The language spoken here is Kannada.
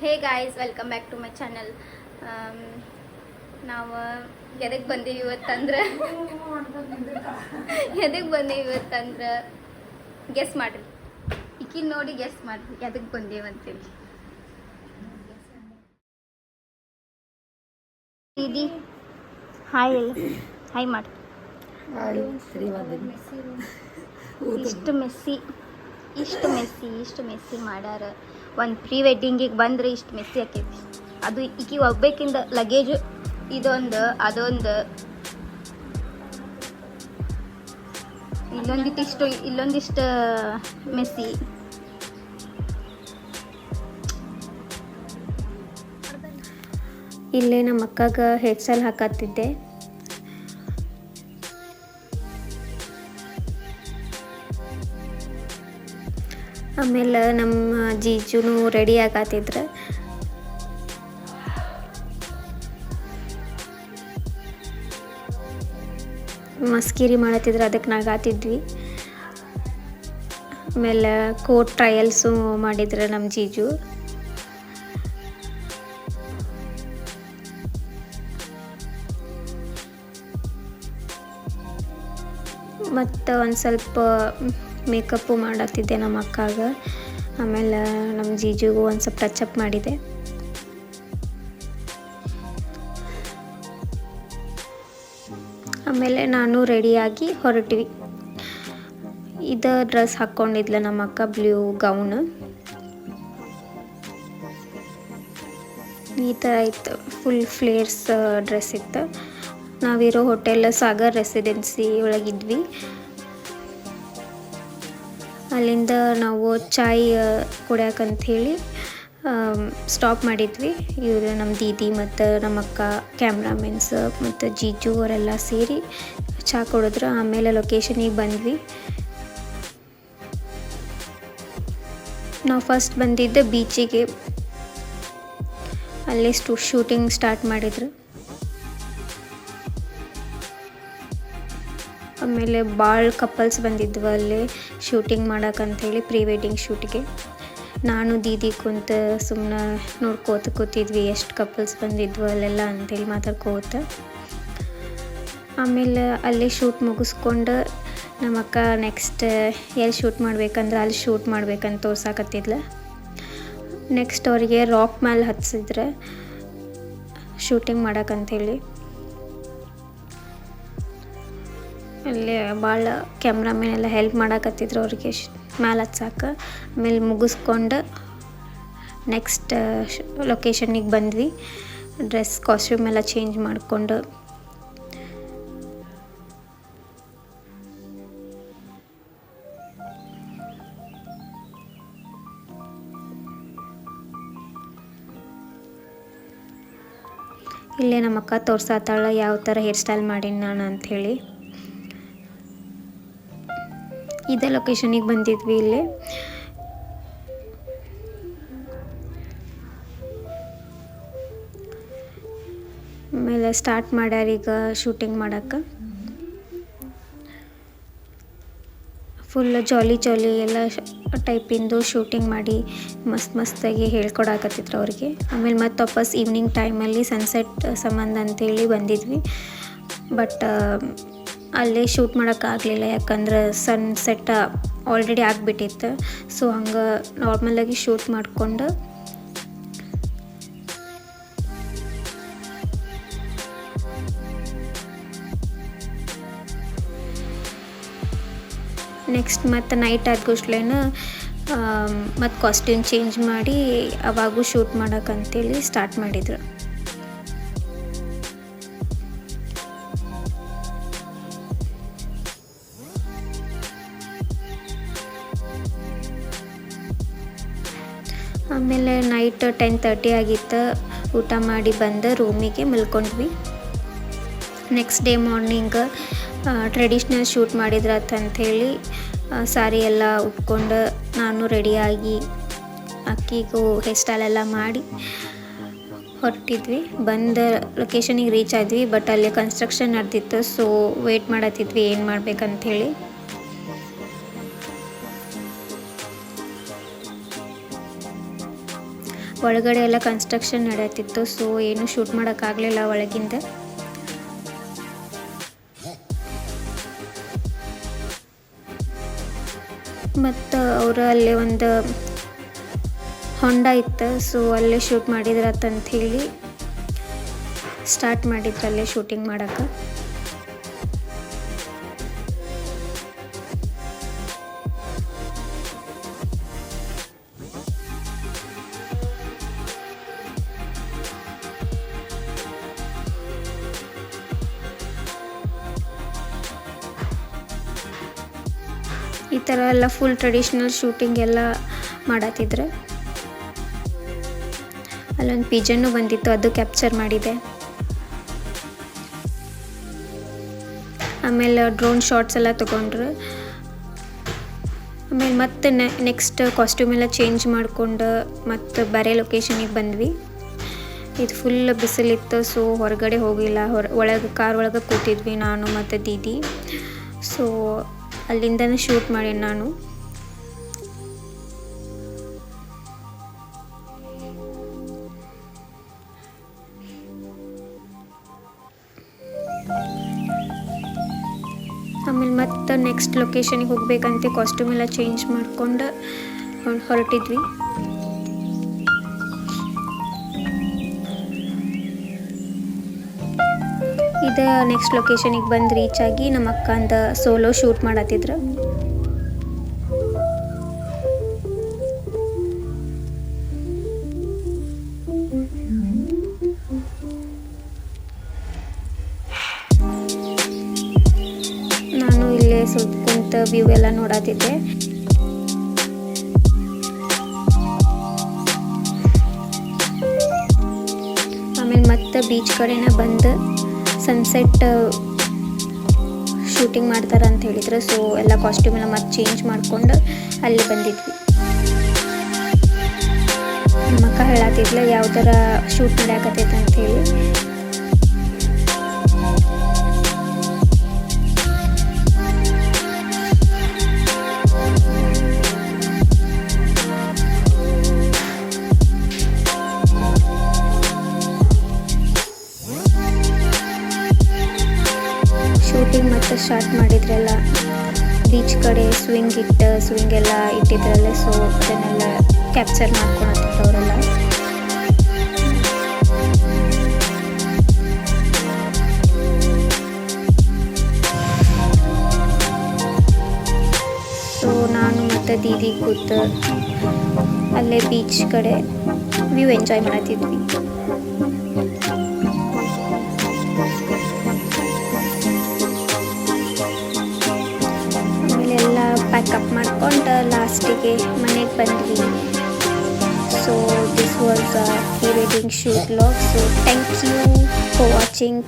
Hey guys, welcome back to my channel. ನಾವು ಎದಕ್ಕೆ ಬಂದೀವಿ ಇವತ್ತಂದ್ರೆ ಗೆಸ್ ಮಾಡಿರಿ. ಈಕಿನ ನೋಡಿ ಗೆಸ್ ಮಾಡಿರಿ ಎದಕ್ಕೆ ಬಂದೇವಂತೇಳಿ. ದೀದಿ ಹಾಯ್ ಹೇಳಿ, ಹಾಯ್ ಮಾಡಿ. ಇಷ್ಟು ಮೆಸ್ಸಿ ಮಾಡ್ಯಾರ. ಒಂದು ಪ್ರೀ ವೆಡ್ಡಿಂಗಿಗೆ ಬಂದರೆ ಇಷ್ಟು ಮೆಸ್ಸಿ ಆಕೈತಿ. ಅದು ಈಕಿ ಒಬ್ಬೇಕಿಂದ ಲಗೇಜು ಇದೊಂದು ಅದೊಂದು ಇಲ್ಲೊಂದಿಷ್ಟು ಮೆಸ್ಸಿ. ಇಲ್ಲೇ ನಮ್ಮ ಅಕ್ಕಗೆ ಹೇರ್ ಸ್ಟೈಲ್ ಹಾಕತ್ತಿದ್ದೆ. ಆಮೇಲೆ ನಮ್ಮ ಜೀಜುನು ರೆಡಿ ಆಗತ್ತಿದ್ರು. ಮಸ್ಕಿರಿ ಮಾಡತ್ತಿದ್ರು, ಅದಕ್ಕೆ ನಗಾತಿದ್ವಿ. ಆಮೇಲೆ ಕೋಟ್ ಟ್ರಯಲ್ಸು ಮಾಡಿದ್ರು ನಮ್ಮ ಜೀಜು. ಮತ್ತು ಒಂದು ಸ್ವಲ್ಪ ಮೇಕಪ್ಪು ಮಾಡತ್ತಿದ್ದೆ ನಮ್ಮ ಅಕ್ಕಾಗ. ಆಮೇಲೆ ನಮ್ಮ ಜೀಜುಗೂ ಒಂದು ಸ್ವಲ್ಪ ಟಚಪ್ ಮಾಡಿದೆ. ಆಮೇಲೆ ನಾನು ರೆಡಿಯಾಗಿ ಹೊರಟ್ವಿ. ಇದು ಡ್ರೆಸ್ ಹಾಕ್ಕೊಂಡಿದ್ಲ ನಮ್ಮ ಅಕ್ಕ, ಬ್ಲೂ ಗೌನ್. ಈ ಥರ ಇತ್ತು, ಫುಲ್ ಫ್ಲೇರ್ಸ್ ಡ್ರೆಸ್ ಇತ್ತು. ನಾವಿರೋ ಹೋಟೆಲ್ ಸಾಗರ್ ರೆಸಿಡೆನ್ಸಿ ಒಳಗಿದ್ವಿ. ಅಲ್ಲಿಂದ ನಾವು ಚಾಯ್ ಕುಡಿಯೋಕಂಥೇಳಿ ಸ್ಟಾಪ್ ಮಾಡಿದ್ವಿ. ಇವರು ನಮ್ಮ ದೀದಿ ಮತ್ತು ನಮ್ಮ ಅಕ್ಕ, ಕ್ಯಾಮ್ರಾಮೆನ್ಸ್ ಮತ್ತು ಜೀಜು ಅವರೆಲ್ಲ ಸೇರಿ ಚಹಾ ಕುಡಿದ್ರು. ಆಮೇಲೆ ಲೊಕೇಶನಿಗೆ ಬಂದ್ವಿ. ನಾವು ಫಸ್ಟ್ ಬಂದಿದ್ದು ಬೀಚಿಗೆ. ಅಲ್ಲೇ ಶೂಟಿಂಗ್ ಸ್ಟಾರ್ಟ್ ಮಾಡಿದ್ರು. ಆಮೇಲೆ ಭಾಳ ಕಪಲ್ಸ್ ಬಂದಿದ್ವು ಅಲ್ಲೇ ಶೂಟಿಂಗ್ ಮಾಡೋಕ್ಕಂಥೇಳಿ, ಪ್ರೀ ವೆಡ್ಡಿಂಗ್ ಶೂಟಿಗೆ. ನಾನು ದೀದಿ ಕುಂತು ಸುಮ್ಮನೆ ನೋಡ್ಕೋತ ಕೂತಿದ್ವಿ, ಎಷ್ಟು ಕಪಲ್ಸ್ ಬಂದಿದ್ವು ಅಲ್ಲೆಲ್ಲ ಅಂತೇಳಿ ಮಾತಾಡ್ಕೋತ. ಆಮೇಲೆ ಅಲ್ಲೇ ಶೂಟ್ ಮುಗಿಸ್ಕೊಂಡು ನಮ್ಮ ಅಕ್ಕ ನೆಕ್ಸ್ಟ್ ಎಲ್ಲಿ ಶೂಟ್ ಮಾಡ್ಬೇಕಂದ್ರೆ ಅಲ್ಲಿ ಶೂಟ್ ಮಾಡ್ಬೇಕಂತ ತೋರ್ಸಾಕತ್ತಿದ್ಲು. ನೆಕ್ಸ್ಟ್ ಅವರಿಗೆ ರಾಕ್ ಮೇಲೆ ಹತ್ಸಿದ್ರೆ ಶೂಟಿಂಗ್ ಮಾಡೋಕ್ಕಂಥೇಳಿ. ಅಲ್ಲಿ ಭಾಳ ಕ್ಯಾಮ್ರಾಮನ್ ಎಲ್ಲ ಹೆಲ್ಪ್ ಮಾಡಕತ್ತಿದ್ರು ಅವ್ರಿಗೆ ಮ್ಯಾಲೆ ಹತ್ಸಾಕ. ಆಮೇಲೆ ಮುಗಿಸ್ಕೊಂಡು ನೆಕ್ಸ್ಟ್ ಲೊಕೇಶನಿಗೆ ಬಂದ್ವಿ. ಡ್ರೆಸ್ ಕಾಸ್ಟ್ಯೂಮ್ ಎಲ್ಲ ಚೇಂಜ್ ಮಾಡಿಕೊಂಡು ಇಲ್ಲೇ ನಮ್ಮ ಅಕ್ಕ ತೋರ್ಸಾತಾಳ ಯಾವ ಥರ ಹೇರ್ ಸ್ಟೈಲ್ ಮಾಡೀನಿ ನಾನು ಅಂಥೇಳಿ. ಇದೇ ಲೊಕೇಶನಿಗೆ ಬಂದಿದ್ವಿ. ಇಲ್ಲಿ ಆಮೇಲೆ ಸ್ಟಾರ್ಟ್ ಮಾಡ್ಯಾರ ಈಗ ಶೂಟಿಂಗ್ ಮಾಡೋಕ್ಕೆ. ಫುಲ್ ಜಾಲಿ ಎಲ್ಲ ಟೈಪಿಂದು ಶೂಟಿಂಗ್ ಮಾಡಿ ಮಸ್ತಾಗಿ ಹೇಳ್ಕೊಡಕತ್ತಿದ್ರು ಅವ್ರಿಗೆ. ಆಮೇಲೆ ಮತ್ತೆ ವಾಪಸ್ ಈವ್ನಿಂಗ್ ಟೈಮಲ್ಲಿ ಸನ್ಸೆಟ್ ಸಂಬಂಧ ಅಂಥೇಳಿ ಬಂದಿದ್ವಿ. ಬಟ್ ಅಲ್ಲೇ ಶೂಟ್ ಮಾಡೋಕ್ಕಾಗಲಿಲ್ಲ, ಯಾಕಂದ್ರೆ ಸನ್ಸೆಟ್ ಆಲ್ರೆಡಿ ಆಗಿಬಿಟ್ಟಿತ್ತು. ಸೊ ಹಂಗೆ ನಾರ್ಮಲಾಗಿ ಶೂಟ್ ಮಾಡಿಕೊಂಡು ನೆಕ್ಸ್ಟ್ ಮತ್ತು ನೈಟ್ ಆದ ಕೂಡಲೇನ ಮತ್ತು ಕಾಸ್ಟ್ಯೂಮ್ ಚೇಂಜ್ ಮಾಡಿ ಅವಾಗೂ ಶೂಟ್ ಮಾಡೋಕ್ಕಂತೇಳಿ ಸ್ಟಾರ್ಟ್ ಮಾಡಿದ್ರು. ಆಮೇಲೆ ನೈಟ್ 10:30 ಆಗಿತ್ತು. ಊಟ ಮಾಡಿ ಬಂದು ರೂಮಿಗೆ ಮಲ್ಕೊಂಡ್ವಿ. Next day morning traditional shoot ಮಾಡಿದ್ರಂಥೇಳಿ ಸಾರಿ ಎಲ್ಲ ಉಟ್ಕೊಂಡು ನಾನು ರೆಡಿಯಾಗಿ ಅಕ್ಕಿಗೂ ಹೇರ್ ಸ್ಟೈಲ್ ಎಲ್ಲ ಮಾಡಿ ಹೊರಟಿದ್ವಿ. ಬಂದು ಲೊಕೇಶನಿಗೆ ರೀಚ್ ಆದ್ವಿ. ಬಟ್ ಅಲ್ಲಿ ಕನ್ಸ್ಟ್ರಕ್ಷನ್ ನಡೆದಿತ್ತು, ಸೊ ವೇಟ್ ಮಾಡತ್ತಿದ್ವಿ ಏನು ಮಾಡ್ಬೇಕಂಥೇಳಿ. ಒಳಗಡೆ ಎಲ್ಲ ಕನ್ಸ್ಟ್ರಕ್ಷನ್ ನಡೆಯುತ್ತಿತ್ತು, ಸೊ ಏನು ಶೂಟ್ ಮಾಡೋಕ್ಕಾಗಲಿಲ್ಲ ಒಳಗಿಂದ. ಮತ್ತು ಅವರು ಅಲ್ಲೇ ಒಂದು ಹೊಂಡ ಇತ್ತು, ಸೊ ಅಲ್ಲೇ ಶೂಟ್ ಮಾಡಿದ್ರತ್ತಂತ ಹೇಳಿ ಸ್ಟಾರ್ಟ್ ಮಾಡಿದ್ರು ಅಲ್ಲೇ ಶೂಟಿಂಗ್ ಮಾಡೋಕ್ಕೆ. ಈ ಥರ ಎಲ್ಲ ಫುಲ್ ಟ್ರೆಡಿಷ್ನಲ್ ಶೂಟಿಂಗ್ ಎಲ್ಲ ಮಾಡತ್ತಿದ್ರು. ಅಲ್ಲೊಂದು ಪಿಜನ್ನು ಬಂದಿತ್ತು, ಅದು ಕ್ಯಾಪ್ಚರ್ ಮಾಡಿದೆ. ಆಮೇಲೆ ಡ್ರೋನ್ ಶಾಟ್ಸ್ ಎಲ್ಲ ತೊಗೊಂಡ್ರು. ಆಮೇಲೆ ಮತ್ತೆ ನೆಕ್ಸ್ಟ್ ಕಾಸ್ಟ್ಯೂಮ್ ಎಲ್ಲ ಚೇಂಜ್ ಮಾಡಿಕೊಂಡು ಮತ್ತು ಬೇರೆ ಲೊಕೇಶನಿಗೆ ಬಂದ್ವಿ. ಇದು ಫುಲ್ ಬಿಸಿಲಿತ್ತು, ಸೊ ಹೊರಗಡೆ ಹೋಗಿಲ್ಲ. ಒಳಗೆ ಕಾರ್ ಒಳಗೆ ಕೂತಿದ್ವಿ ನಾನು ಮತ್ತು ದೀದಿ. ಸೊ ಅಲ್ಲಿಂದನೇ ಶೂಟ್ ಮಾಡಿ ನಾನು. ಆಮೇಲೆ ಮತ್ತೆ ನೆಕ್ಸ್ಟ್ ಲೊಕೇಶನಿಗೆ ಹೋಗ್ಬೇಕಂತೆ ಕಾಸ್ಟ್ಯೂಮ್ ಎಲ್ಲ ಚೇಂಜ್ ಮಾಡ್ಕೊಂಡು ಹೊರಟಿದ್ವಿ. ಇದು ನೆಕ್ಸ್ಟ್ ಲೊಕೇಶನಿಗೆ ಬಂದು ರೀಚ್ ಆಗಿ ನಮ್ಮ ಅಕ್ಕಂದ ಸೋಲೋ ಶೂಟ್ ಮಾಡತ್ತಿದ್ರು. ನಾನು ಇಲ್ಲೇ ಸ್ವಲ್ಪ ಕುಂತ ವ್ಯೂ ಎಲ್ಲ ನೋಡತ್ತಿದ್ದೆ. ಆಮೇಲೆ ಮತ್ತೆ ಬೀಚ್ ಕಡೆನೇ ಬಂದು ಸನ್ಸೆಟ್ ಶೂಟಿಂಗ್ ಮಾಡ್ತಾರೆ ಅಂತ ಹೇಳಿದ್ರು. ಸೊ ಎಲ್ಲ ಕಾಸ್ಟ್ಯೂಮ್ ಎಲ್ಲ ಮತ್ತೆ ಚೇಂಜ್ ಮಾಡ್ಕೊಂಡು ಅಲ್ಲಿ ಬಂದಿದ್ವಿ. ನಮ್ಮ ಅಕ್ಕ ಹೇಳತ್ತಿದ್ಲು ಯಾವ ಥರ ಶೂಟ್ ನಡೆಯಕತ್ತೈತೆ ಅಂಥೇಳಿ. ಶೂಟಿಂಗ್ ಮತ್ತೆ ಸ್ಟಾರ್ಟ್ ಮಾಡಿದ್ರಲ್ಲ, ಬೀಚ್ ಕಡೆ ಸ್ವಿಂಗ್ ಎಲ್ಲ ಇಟ್ಟಿದ್ರಲ್ಲ, ಸೊ ಅದನ್ನೆಲ್ಲ ಕ್ಯಾಪ್ಚರ್ ಮಾಡ್ಕೊಳತ್ತಿದ್ರು ಅವರೆಲ್ಲ. ಸೊ ನಾನು ಮತ್ತು ದೀದಿ ಕೂತು ಅಲ್ಲೇ ಬೀಚ್ ಕಡೆ ವ್ಯೂ ಎಂಜಾಯ್ ಮಾಡತ್ತಿದ್ವಿ. ಪ್ಯಾಕಪ್ ಮಾಡ್ಕೊಂಡು ಲಾಸ್ಟಿಗೆ ಮನೆಗೆ ಬಂದ್ವಿ. So this was pre wedding shoot vlog. So thank you for watching.